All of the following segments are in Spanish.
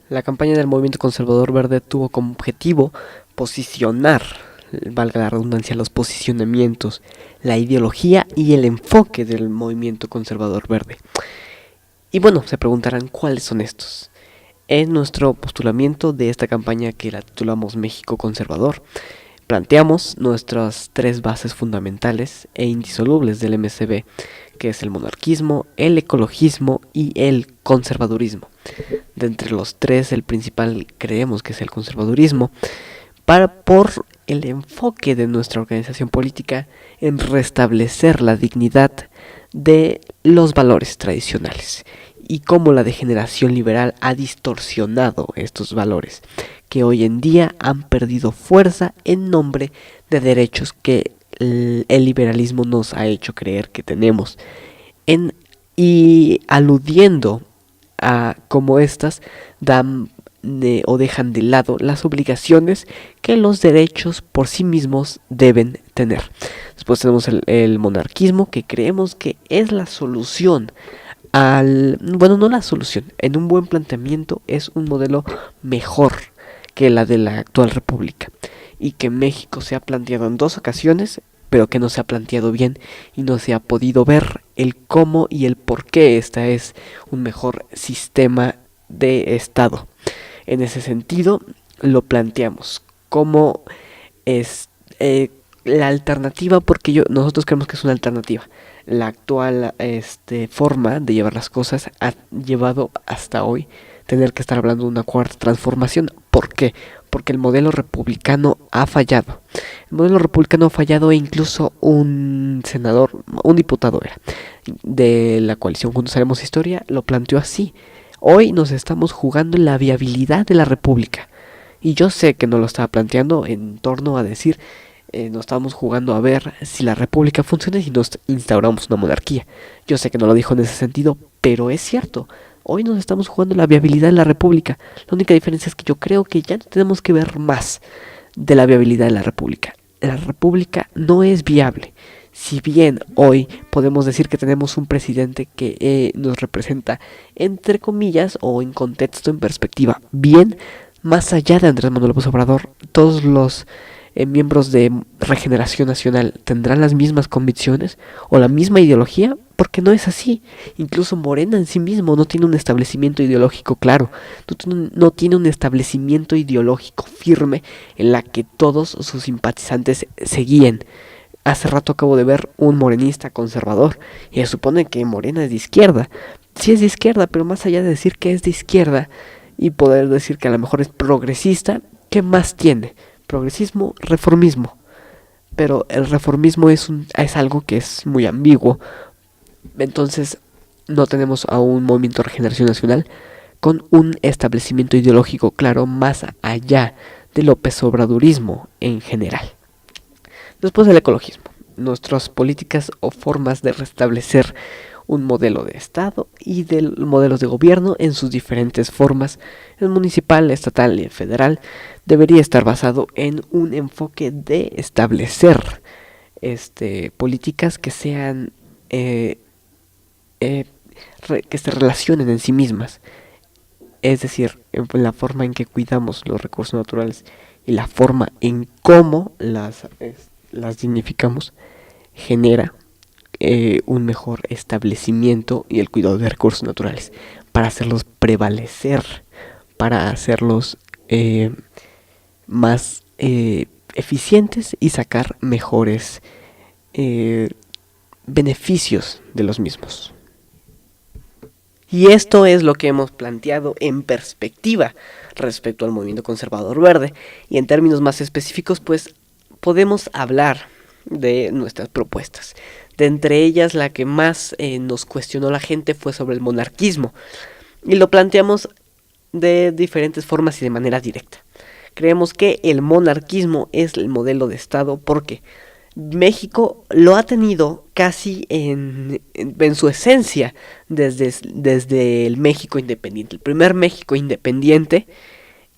La campaña del Movimiento Conservador Verde tuvo como objetivo posicionar, valga la redundancia, los posicionamientos, la ideología y el enfoque del Movimiento Conservador Verde. Y bueno, se preguntarán cuáles son estos. En nuestro postulamiento de esta campaña, que la titulamos México Conservador, planteamos nuestras tres bases fundamentales e indisolubles del MCV, que es el monarquismo, el ecologismo y el conservadurismo. De entre los tres, el principal creemos que es el conservadurismo, por el enfoque de nuestra organización política en restablecer la dignidad de los valores tradicionales y cómo la degeneración liberal ha distorsionado estos valores, que hoy en día han perdido fuerza en nombre de derechos que el liberalismo nos ha hecho creer que tenemos, y aludiendo a cómo estas dan o dejan de lado las obligaciones que los derechos por sí mismos deben tener. Después tenemos el monarquismo, que creemos que es la solución no la solución, en un buen planteamiento es un modelo mejor que la de la actual república, y que México se ha planteado en 2 ocasiones, pero que no se ha planteado bien y no se ha podido ver el cómo y el por qué esta es un mejor sistema de Estado. En ese sentido, lo planteamos como es la alternativa, porque nosotros creemos que es una alternativa. La actual forma de llevar las cosas ha llevado hasta hoy tener que estar hablando de una cuarta transformación. ¿Por qué? Porque el modelo republicano ha fallado. El modelo republicano ha fallado, e incluso un diputado de la coalición Juntos Haremos Historia, lo planteó así. Hoy nos estamos jugando la viabilidad de la república. Y yo sé que no lo estaba planteando en torno a decir, nos estamos jugando a ver si la república funciona y si nos instauramos una monarquía. Yo sé que no lo dijo en ese sentido, pero es cierto. Hoy nos estamos jugando la viabilidad de la república. La única diferencia es que yo creo que ya no tenemos que ver más de la viabilidad de la república. La república no es viable. Si bien hoy podemos decir que tenemos un presidente que nos representa, entre comillas, o en contexto, en perspectiva, bien, más allá de Andrés Manuel López Obrador, todos los miembros de Regeneración Nacional tendrán las mismas convicciones o la misma ideología, porque no es así. Incluso Morena en sí mismo no tiene un establecimiento ideológico claro, no tiene un establecimiento ideológico firme en la que todos sus simpatizantes se guíen. Hace rato acabo de ver un morenista conservador y se supone que Morena es de izquierda. Sí es de izquierda, pero más allá de decir que es de izquierda y poder decir que a lo mejor es progresista, ¿qué más tiene? Progresismo, reformismo. Pero el reformismo es algo que es muy ambiguo. Entonces no tenemos a un movimiento de regeneración nacional con un establecimiento ideológico claro más allá del López Obradorismo en general. Después del ecologismo, nuestras políticas o formas de restablecer un modelo de Estado y de modelos de gobierno en sus diferentes formas, el municipal, estatal y federal, debería estar basado en un enfoque de establecer políticas que sean que se relacionen en sí mismas, es decir, en la forma en que cuidamos los recursos naturales y la forma en cómo las dignificamos genera un mejor establecimiento y el cuidado de recursos naturales para hacerlos prevalecer, para hacerlos más eficientes y sacar mejores beneficios de los mismos. Y esto es lo que hemos planteado en perspectiva respecto al movimiento conservador verde, y en términos más específicos pues podemos hablar de nuestras propuestas. De entre ellas, la que más nos cuestionó la gente fue sobre el monarquismo, y lo planteamos de diferentes formas y de manera directa. Creemos que el monarquismo es el modelo de Estado porque México lo ha tenido casi en su esencia desde el México independiente. El primer México independiente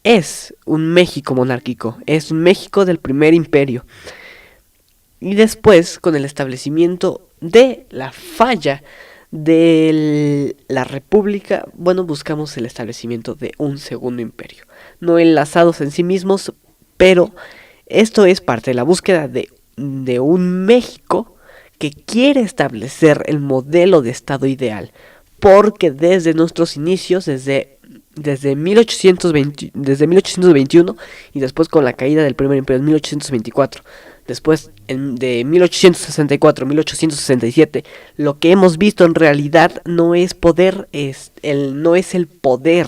es un México monárquico, es un México del primer imperio. Y después, con el establecimiento de la falla de la república, bueno, buscamos el establecimiento de un segundo imperio, no enlazados en sí mismos, pero esto es parte de la búsqueda de un México que quiere establecer el modelo de Estado ideal, porque desde nuestros inicios, desde 1821 y después con la caída del primer imperio en 1824, después de 1864 1867, lo que hemos visto en realidad no es no es el poder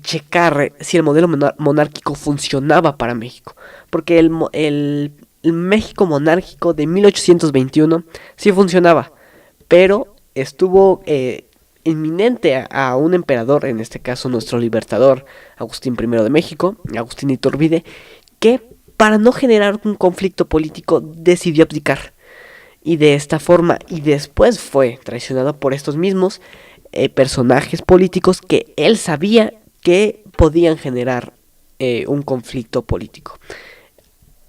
checar si el modelo monárquico funcionaba para México, porque el México monárquico de 1821 sí funcionaba, pero estuvo inminente a un emperador, en este caso nuestro libertador Agustín I de México, Agustín Iturbide, que para no generar un conflicto político decidió abdicar, y de esta forma, y después fue traicionado por estos mismos personajes políticos que él sabía que podían generar un conflicto político.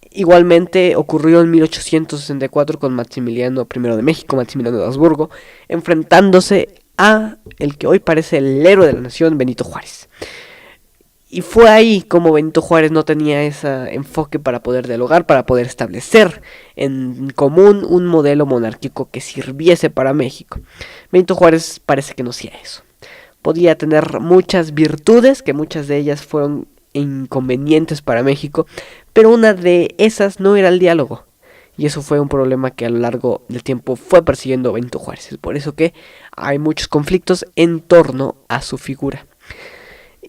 Igualmente ocurrió en 1864 con Maximiliano I de México, Maximiliano de Habsburgo, enfrentándose a el que hoy parece el héroe de la nación, Benito Juárez. Y fue ahí como Benito Juárez no tenía ese enfoque para poder dialogar, para poder establecer en común un modelo monárquico que sirviese para México. Benito Juárez parece que no hacía eso. Podía tener muchas virtudes, que muchas de ellas fueron inconvenientes para México, pero una de esas no era el diálogo. Y eso fue un problema que a lo largo del tiempo fue persiguiendo a Benito Juárez. Es por eso que hay muchos conflictos en torno a su figura.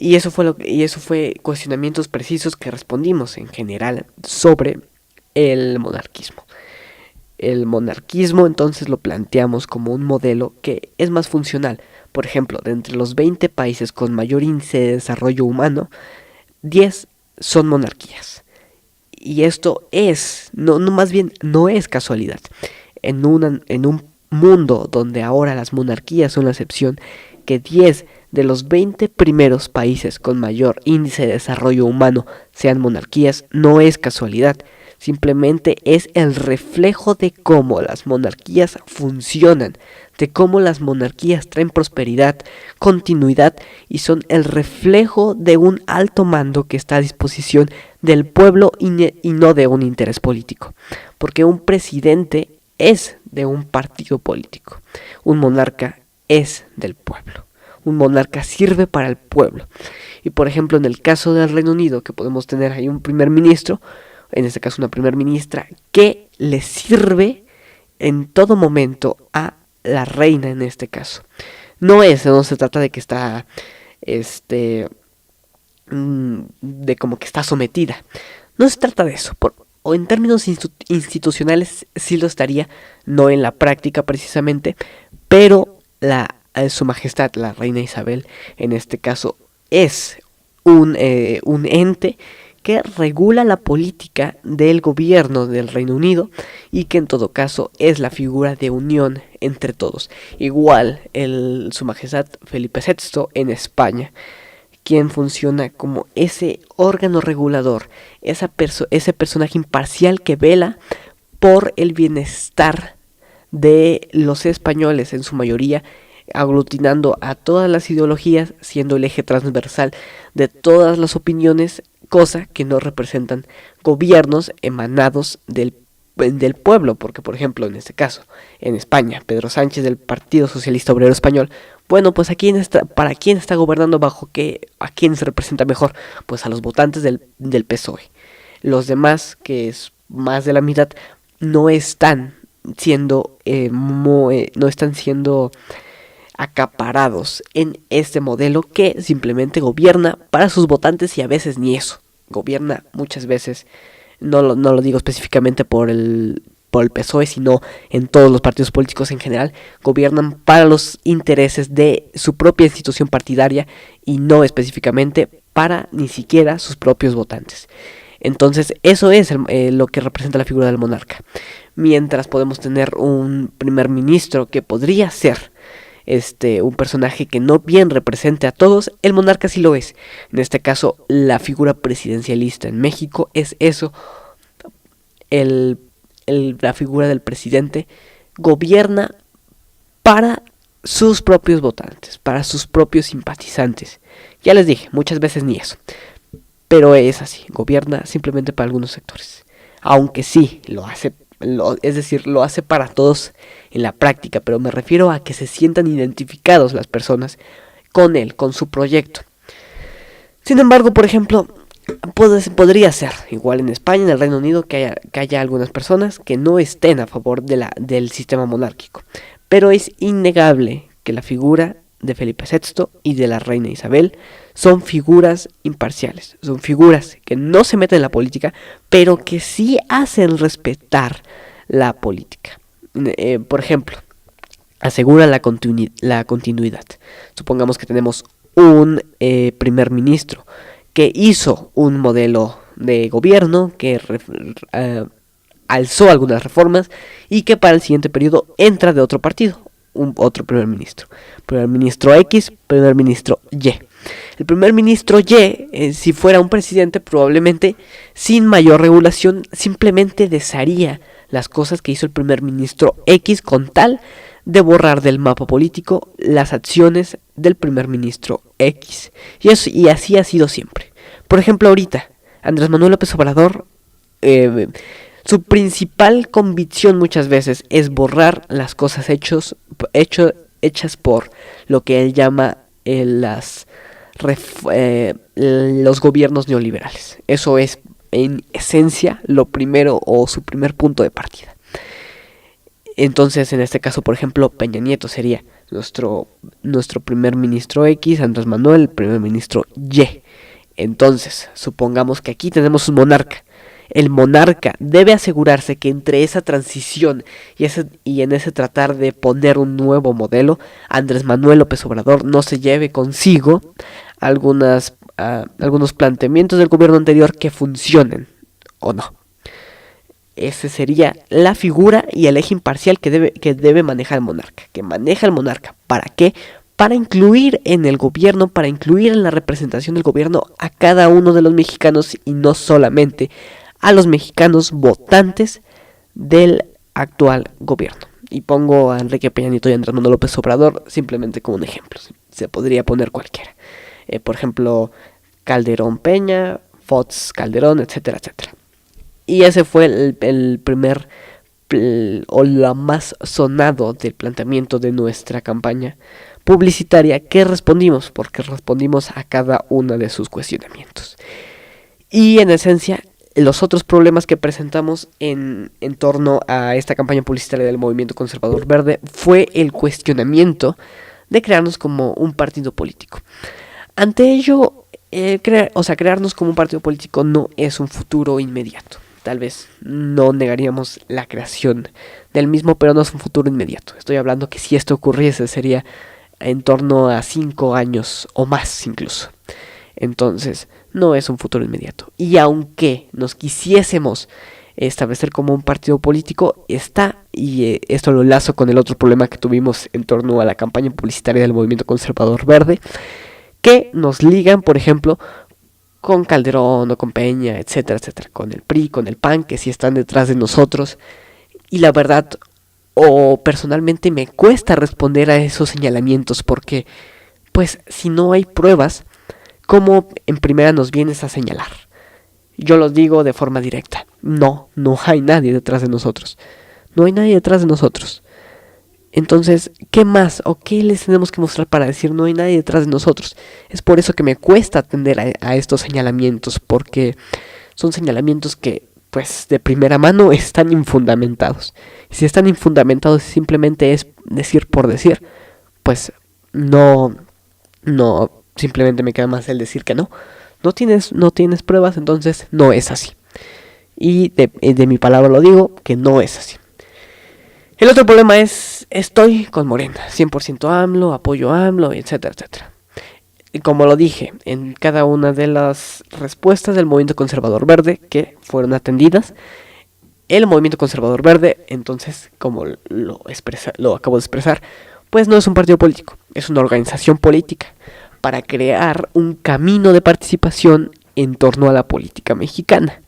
Y eso fue cuestionamientos precisos que respondimos en general sobre el monarquismo. El monarquismo entonces lo planteamos como un modelo que es más funcional. Por ejemplo, de entre los 20 países con mayor índice de desarrollo humano, 10 son monarquías. Y esto más bien no es casualidad. En un mundo donde ahora las monarquías son la excepción, que 10 de los 20 primeros países con mayor índice de desarrollo humano sean monarquías, no es casualidad. Simplemente es el reflejo de cómo las monarquías funcionan, de cómo las monarquías traen prosperidad, continuidad y son el reflejo de un alto mando que está a disposición del pueblo y no de un interés político. Porque un presidente es de un partido político, un monarca es del pueblo. Un monarca sirve para el pueblo. Y por ejemplo, en el caso del Reino Unido, que podemos tener ahí un primer ministro, en este caso una primer ministra, que le sirve en todo momento a la reina en este caso. No se trata de que está, de como que está sometida. No se trata de eso. O en términos institucionales sí lo estaría, no en la práctica precisamente, pero su majestad, la reina Isabel, en este caso, es un ente que regula la política del gobierno del Reino Unido y que en todo caso es la figura de unión entre todos. Igual su majestad Felipe VI en España, quien funciona como ese órgano regulador, ese personaje imparcial que vela por el bienestar de los españoles en su mayoría, aglutinando a todas las ideologías, siendo el eje transversal de todas las opiniones, cosa que no representan gobiernos emanados del pueblo, porque por ejemplo en este caso, en España, Pedro Sánchez del Partido Socialista Obrero Español, bueno, pues ¿para quién está gobernando? ¿A quién se representa mejor? Pues a los votantes del PSOE. Los demás, que es más de la mitad, no están siendo acaparados en este modelo que simplemente gobierna para sus votantes y a veces ni eso. Gobierna muchas veces, no lo digo específicamente por el PSOE, sino en todos los partidos políticos en general, gobiernan para los intereses de su propia institución partidaria y no específicamente para ni siquiera sus propios votantes. Entonces eso es lo que representa la figura del monarca. Mientras podemos tener un primer ministro que podría ser un personaje que no bien represente a todos, el monarca sí lo es. En este caso, la figura presidencialista en México es eso. La figura del presidente gobierna para sus propios votantes, para sus propios simpatizantes. Ya les dije, muchas veces ni eso. Pero es así, gobierna simplemente para algunos sectores. Aunque sí, es decir, lo hace para todos en la práctica, pero me refiero a que se sientan identificados las personas con él, con su proyecto. Sin embargo, por ejemplo, podría ser igual en España, en el Reino Unido, que haya algunas personas que no estén a favor del sistema monárquico. Pero es innegable que la figura de Felipe VI y de la reina Isabel son figuras imparciales, son figuras que no se meten en la política, pero que sí hacen respetar la política. Por ejemplo, aseguran la continuidad. Supongamos que tenemos un primer ministro que hizo un modelo de gobierno, que alzó algunas reformas y que para el siguiente periodo entra de otro partido, otro primer ministro X, primer ministro Y. El primer ministro Y, si fuera un presidente, probablemente sin mayor regulación, simplemente desharía las cosas que hizo el primer ministro X con tal de borrar del mapa político las acciones del primer ministro X. Y así ha sido siempre. Por ejemplo, ahorita, Andrés Manuel López Obrador, su principal convicción muchas veces es borrar las cosas hechas por lo que él llama los gobiernos neoliberales. Eso es en esencia lo primero o su primer punto de partida. Entonces, en este caso, por ejemplo, Peña Nieto sería nuestro primer ministro X, Andrés Manuel, el primer ministro Y. Entonces, supongamos que aquí tenemos un monarca. El monarca debe asegurarse que entre esa transición y en ese tratar de poner un nuevo modelo, Andrés Manuel López Obrador no se lleve consigo algunos planteamientos del gobierno anterior que funcionen o no. Esa sería la figura y el eje imparcial que debe manejar el monarca. Que maneja el monarca. ¿Para qué? Para incluir en el gobierno, para incluir en la representación del gobierno a cada uno de los mexicanos y no solamente a los mexicanos votantes del actual gobierno. Y pongo a Enrique Peña Nieto y a Andrés Manuel López Obrador simplemente como un ejemplo. Se podría poner cualquiera. Por ejemplo, Calderón Peña, Fox Calderón, etcétera, etcétera. Y ese fue el primer o la más sonado del planteamiento de nuestra campaña publicitaria que respondimos, porque respondimos a cada uno de sus cuestionamientos. Y en esencia, los otros problemas que presentamos en torno a esta campaña publicitaria del Movimiento Conservador Verde fue el cuestionamiento de crearnos como un partido político. Ante ello, crearnos como un partido político no es un futuro inmediato. Tal vez no negaríamos la creación del mismo, pero no es un futuro inmediato. Estoy hablando que si esto ocurriese sería en torno a 5 años o más incluso. Entonces, no es un futuro inmediato. Y aunque nos quisiésemos establecer como un partido político, y esto lo enlazo con el otro problema que tuvimos en torno a la campaña publicitaria del Movimiento Conservador Verde, que nos ligan, por ejemplo, con Calderón o con Peña, etcétera, etcétera, con el PRI, con el PAN, que sí están detrás de nosotros. Y la verdad, personalmente me cuesta responder a esos señalamientos, porque pues si no hay pruebas, ¿cómo en primera nos vienes a señalar? Yo los digo de forma directa, no hay nadie detrás de nosotros. No hay nadie detrás de nosotros. Entonces, ¿qué más o qué les tenemos que mostrar para decir no hay nadie detrás de nosotros? Es por eso que me cuesta atender a estos señalamientos, porque son señalamientos que, pues, de primera mano están infundamentados. Y si están infundamentados y simplemente es decir por decir, pues no, simplemente me queda más el decir que no. No tienes pruebas, entonces no es así. Y de mi palabra lo digo, que no es así. El otro problema es, estoy con Morena, 100% AMLO, apoyo a AMLO, etcétera, etcétera. Y como lo dije, en cada una de las respuestas del Movimiento Conservador Verde que fueron atendidas, el Movimiento Conservador Verde, entonces, como lo acabo de expresar, pues no es un partido político, es una organización política para crear un camino de participación en torno a la política mexicana.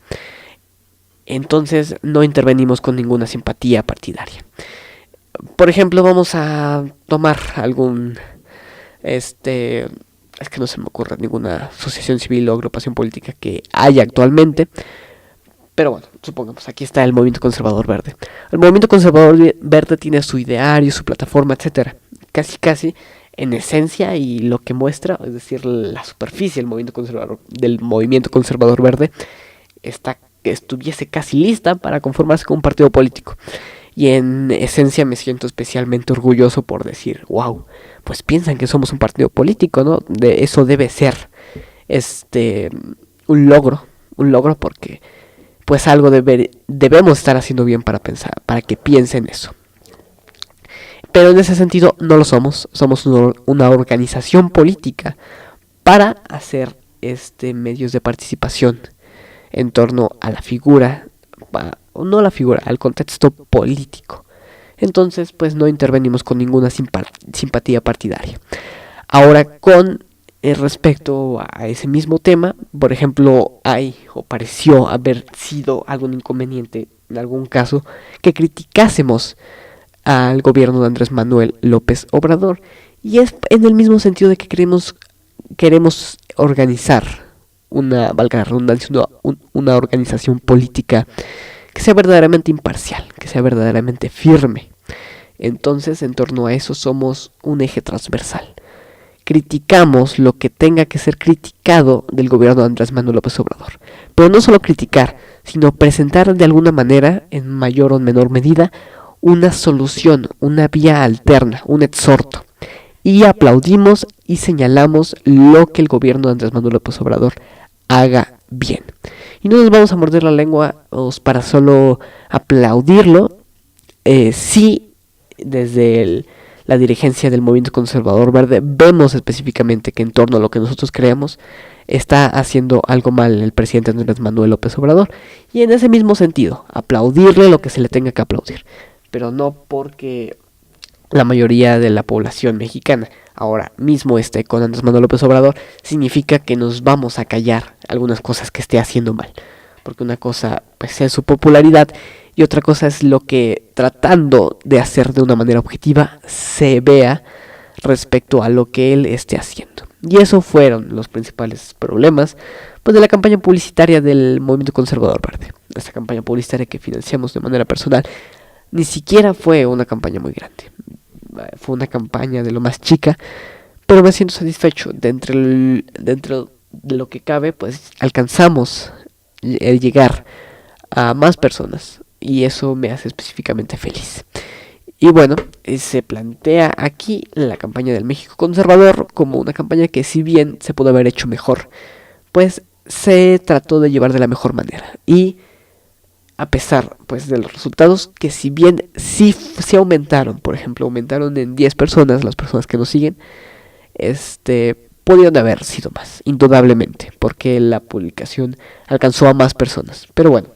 Entonces no intervenimos con ninguna simpatía partidaria. Por ejemplo, vamos a tomar algún, es que no se me ocurre ninguna asociación civil o agrupación política que haya actualmente. Pero bueno, supongamos, aquí está el Movimiento Conservador Verde. El Movimiento Conservador Verde tiene su ideario, su plataforma, etcétera. Casi en esencia, y lo que muestra, es decir, la superficie del Movimiento Conservador Verde, estuviese casi lista para conformarse con un partido político. Y en esencia me siento especialmente orgulloso por decir, wow, pues piensan que somos un partido político, ¿no? Eso debe ser un logro porque pues algo debemos estar haciendo bien para que piensen eso. Pero en ese sentido no lo somos una organización política para hacer medios de participación en torno a la figura, al contexto político. Entonces, pues no intervenimos con ninguna simpatía partidaria. Ahora, con respecto a ese mismo tema, por ejemplo, pareció haber sido algún inconveniente en algún caso que criticásemos al gobierno de Andrés Manuel López Obrador, y es en el mismo sentido de que queremos organizar valga la redundancia, una organización política que sea verdaderamente imparcial, que sea verdaderamente firme. Entonces, en torno a eso somos un eje transversal. Criticamos lo que tenga que ser criticado del gobierno de Andrés Manuel López Obrador. Pero no solo criticar, sino presentar de alguna manera, en mayor o menor medida, una solución, una vía alterna, un exhorto. Y aplaudimos y señalamos lo que el gobierno de Andrés Manuel López Obrador haga bien. Y no nos vamos a morder la lengua para solo aplaudirlo. Sí, desde la dirigencia del Movimiento Conservador Verde vemos específicamente que en torno a lo que nosotros creemos está haciendo algo mal el presidente Andrés Manuel López Obrador, y en ese mismo sentido aplaudirle lo que se le tenga que aplaudir, pero no porque la mayoría de la población mexicana ahora mismo esté con Andrés Manuel López Obrador significa que nos vamos a callar algunas cosas que esté haciendo mal, porque una cosa pues es su popularidad y otra cosa es lo que, tratando de hacer de una manera objetiva, se vea respecto a lo que él esté haciendo. Y eso fueron los principales problemas pues, de la campaña publicitaria del Movimiento Conservador Verde. Esta campaña publicitaria que financiamos de manera personal ni siquiera fue una campaña muy grande. Fue una campaña de lo más chica, pero me siento satisfecho. Dentro de lo que cabe, pues alcanzamos el llegar a más personas, y eso me hace específicamente feliz. Y bueno, se plantea aquí la campaña del México Conservador como una campaña que, si bien se pudo haber hecho mejor, pues se trató de llevar de la mejor manera. Y a pesar pues de los resultados, que si bien sí aumentaron, por ejemplo, aumentaron en 10 personas las personas que nos siguen, pudieron haber sido más, indudablemente, porque la publicación alcanzó a más personas. Pero bueno,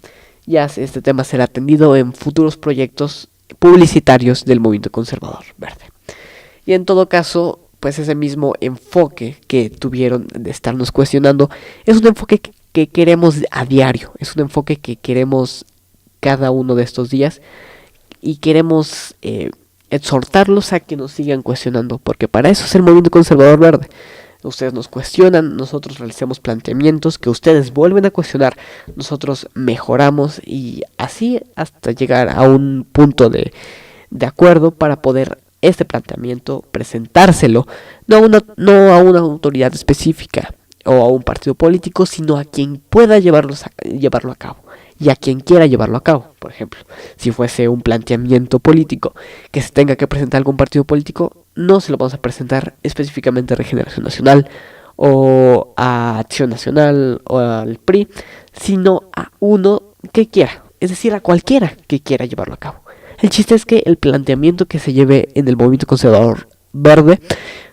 ya este tema será atendido en futuros proyectos publicitarios del Movimiento Conservador Verde. Y en todo caso, pues ese mismo enfoque que tuvieron de estarnos cuestionando es un enfoque que queremos a diario, es un enfoque que queremos cada uno de estos días, y queremos exhortarlos a que nos sigan cuestionando, porque para eso es el Movimiento Conservador Verde. Ustedes nos cuestionan, nosotros realizamos planteamientos que ustedes vuelven a cuestionar, nosotros mejoramos, y así hasta llegar a un punto de acuerdo para poder este planteamiento presentárselo no a una autoridad específica o a un partido político, sino a quien pueda llevarlo a cabo y a quien quiera llevarlo a cabo. Por ejemplo, si fuese un planteamiento político que se tenga que presentar a algún partido político, no se lo vamos a presentar específicamente a Regeneración Nacional o a Acción Nacional o al PRI, sino a uno que quiera, es decir, a cualquiera que quiera llevarlo a cabo. El chiste es que el planteamiento que se lleve en el Movimiento Conservador Verde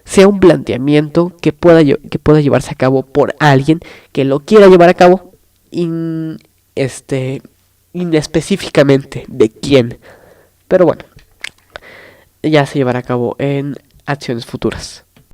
sea un planteamiento que pueda llevarse a cabo por alguien que lo quiera llevar a cabo, inespecíficamente de quién. Pero bueno, ya se llevará a cabo en acciones futuras.